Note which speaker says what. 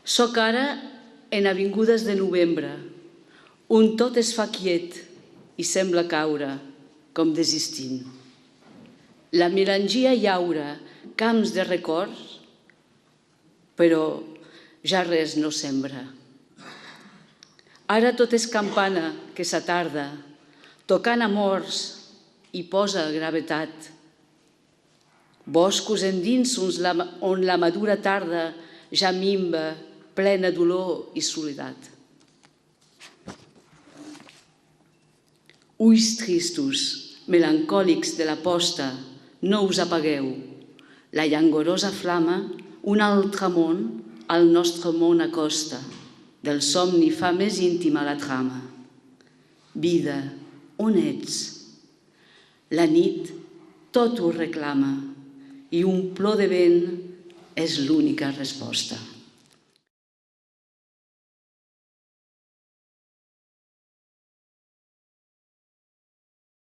Speaker 1: Soc ara en avingudes de novembre, on tot es fa quiet i sembla caure, com desistint. La melangia llaura camps de records, però ja res no sembra. Ara tot és campana que s'atarda, tocant amors i posa gravetat. Boscos endins on la madura tarda ja minva, plena dolor i soledat. Ulls tristos, melancòlics de la posta, no us apagueu. La llangorosa flama, un altre món, al nostre món acosta. Del somni fa més íntima la trama. Vida, on ets? La nit tot ho reclama i un plor de vent és l'única resposta.